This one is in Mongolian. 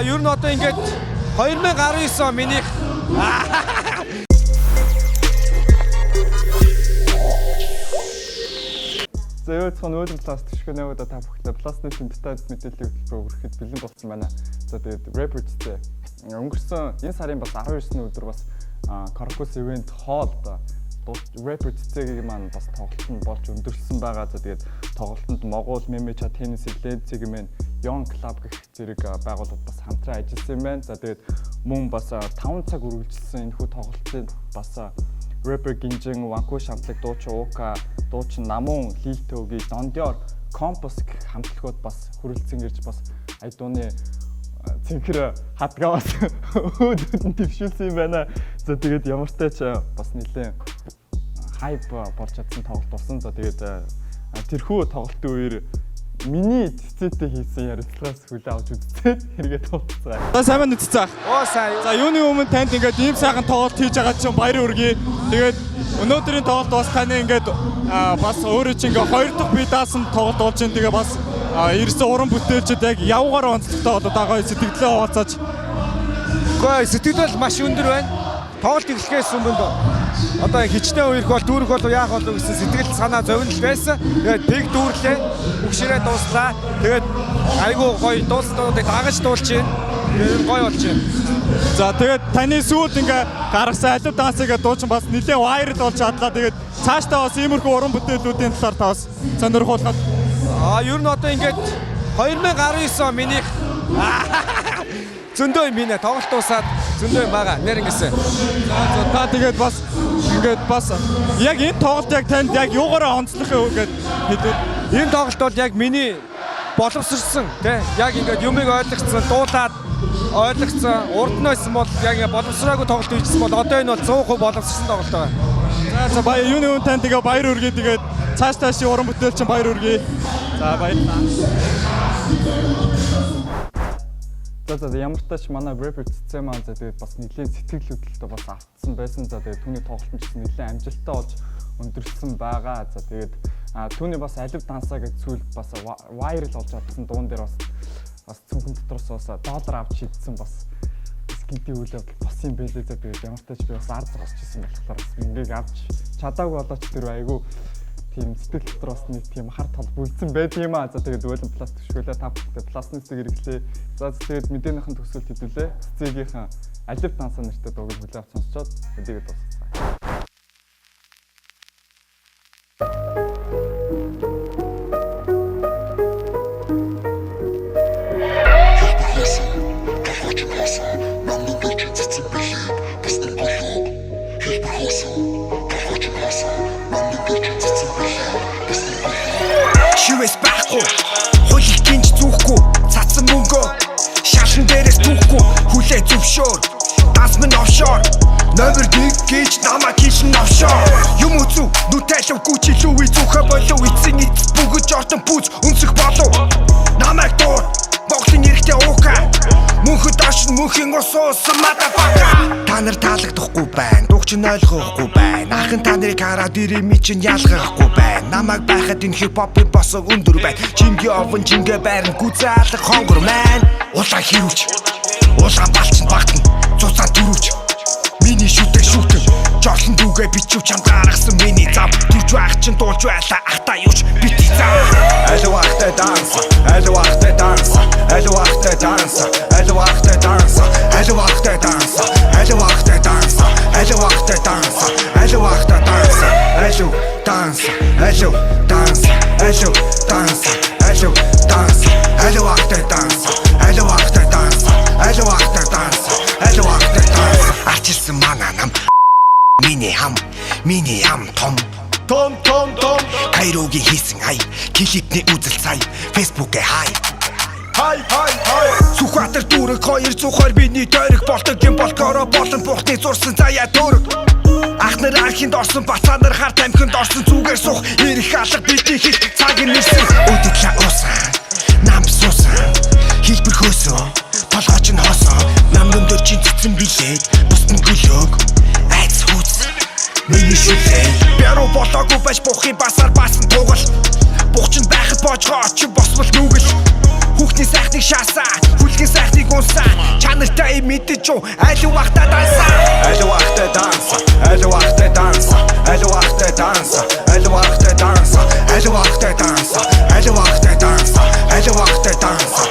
Ер нь одоо ингээд 2019 он минийх За яоцхон уулын пласт шгэнэвэдэ та бүхнээ пластны деталь мэдээллийн хөтөлбөр өргөхөд бэлэн болсон байна. За тэгээд Rappertтэй өнгөрсөн энэ сарын бас 19-ний өдөр бас Caracos event hall-д Rappertтэйг маань бас тоглолтод болж өндөрлсөн байгаа. За тэгээд тоглолтод Монгол, Мемеча, Tennis, Lens-ийн Young Club гэх зэрэг байгууллагууд бас хамтран ажилласан юм байна. За тэгээд мөн бас 5 цаг үргэлжилсэн энэхүү тоглолтын бас Rapper Гинжин, Ванкуш хамтлаг дуучин Ука, дуучин Намун, Лилтөгийн Дондёр, Компос гэх хамтлагууд бас хүрэлцэн ирж бас айдууны цэнхэр хадгаа бас өөдөөд нь твшүүлсэн юм байна. За тэгээд ямар ч тач бас нэлээд хайп болж чадсан тоглолт болсон. За тэгээд тэрхүү тоглолтын үеэр миний цэцэтэй хийсэн ярилцлагаас хүлээ авч үзээд хэрэгээ тоглоцгаа. За сайн байна цэцээ. оо сайн. За юуны өмнө танд ингээд ийм сайхан тоглолт хийж байгаа чинь баяр хүргэе. Тэгээд өнөөдрийн тоглолт бас таны ингээд бас өөрөө чинь ингээд хоёр дахь бие даасан тоглолт болж байна. Тэгээ бас ирсэн уран бүтээлчд яг явгаар онцлогтой болоод байгаа сэтгэлдээ хуваалцаач. Гэхдээ сэтгэл маш өндөр байна. Тоглолт эхлэхээс өмнө одоо хичнээн үерх бол дүүрэх бол яах болов гэсэн сэтгэл санаа зовнил байсан. Тэгээд тэг дүүрлээ. Бүгшрээ дууслаа. Тэгээд айгүй гоё дууслуудыг дагаж дуулж байна. Тэгээд гоё болж байна. За тэгээд таны сүүлд ингээ гаргасан алив дансыг дуучин бас нэлээд вайрал болж чадлаа. Тэгээд цаашдаа бас иймэрхүү уран бүтээлүүдийн талаар та бас сонирхуулгаад. Ер нь одоо ингээд 2019 он минийх зөндөө юм байна. Тоглолт дуусаад зөндөө юм байгаа. Нэр ингэсэн. За та тэгээд бас ингээд бас яг энэ тоглолт яг танд яг юугаараа онцлох юм гээд хэдүүд. Энэ тоглолт бол яг миний боловсрсон тий. Яг ингээд юмыг ойлгоцсон, дуулаад ойлгоцсон. Урд нь байсан бол яг боловсраагүй тоглолт хийжсэн бол одоо энэ бол 100% боловсрсон тоглолт байгаа. За баяр юуны өмнө танд тэгээ баяр хүргэе. Тэгээд цааш уран бүтээл чинь баяр хүргэе. За баярлалаа. За ямар ч тач манай Rapper цэцээ маань за тэгээд бас нэлээд сэтгэл хөдлөлтөд бас автсан байсан. За тэгээд түүний тоглолт нь ч нэлээд амжилттай болж өндөрлсөн байгаа. За тэгээд түүний бас алив дансаа гэж сүүлд бас вайрал болж чадсан дуун дээр бас цүнхэн дотроос бас доллар авч шийдсэн бас скинти үйл явдал бас юм байлээ. За тэгээд ямар ч тач би бас ард зогсож ирсэн болохоор бас мөнгөийг авч чадаагүй болооч тэр айгүй тийм сэтгэл дотроос нэг тийм хар тал бүлдсэн байдаг юм аа. За тэгээд уулын пластик шгүүлээ та бүхэнд пластик хэрэглээ. За тэгээд мэдээнийхэн төгсгөл хэдүүлээ. Цэцэгийнхэн алив дансаа нэртэй дууг хүлээ авч сонсчоод хэдийгээд дуусгацгаа. Шивэс байхгүй хуулийг гинж зүүхгүй цацсан мөнгөө шашин дээрээс түүхгүй хүлээ зөвшөөр данс минь офшор номер 1 гэж намайг хийшин офшор юм үзүү нүтэлвгүй чи лүви зүхэ болов эцсийн эцэс бүгд жортон пүүз өнсөх болов намайг дуур Монголын нэрхтээ уука мөнхөд ашин мөнхийн усуусан мадафака та нар таалагдахгүй байна дуугч нь ойлгохгүй байна ахын та нарыг хараад ирэмий чинь ялгахгүй байна намайг байхад энэ хипхопын босог өндөр байна чинги овон чингэ байрн гүзаалах хонгор маань улаан хэрүүч улаан балчин багтан цуцаа дөрүүч миний шүтэ шүтэн жорлон дүүгээ бичүү чам гаргасан миний зам төрж байх чинь дуулж байлаа ахта юуч бити зам алуу ахтай данс алуу ахтай данс алуу ахтай данс алуу ахтай данс алуу ахтай данс алуу ахтай данс алуу ахтай данс алуу ахтай данс алуу данс алуу данс алуу данс алуу данс алуу ахтай данс алуу ахтай данс алуу ахтай данс алуу ахтай данс арчилсан мананам миний хам том Кайрогийн хийсэн хай клипний үзэл цай фэйсбүүкээ хай Сүхбаатар дүүрэг 220 биний дөрөг болдог юм болкоро болон бухны зурсан заяа дөрөг Ахнар архинд орсон бацаанар харт амхинд орсон зүгээр сух ирэх алга бидний хэл цаг нэрсэн өдөглөө уусан нам суусан хэлбэр хөөсөн толгойч нь хоосон нам өндөр чин цэцэн билээд бусдын гөлөөг айц хүүц миний шүлээ Бэру болоогүй байж бухын басар баасан тугал Бухчин байхад боожгоо очин босвол нүгэл Хүүхний сайхныг шаасаа Хүлгийн сайхныг унсаа нартай мэдэж юу алив ахта данса алив ахта данса алив ахта данса алив ахта данса алив ахта данса алив ахта данса алив ахта данса алив ахта данса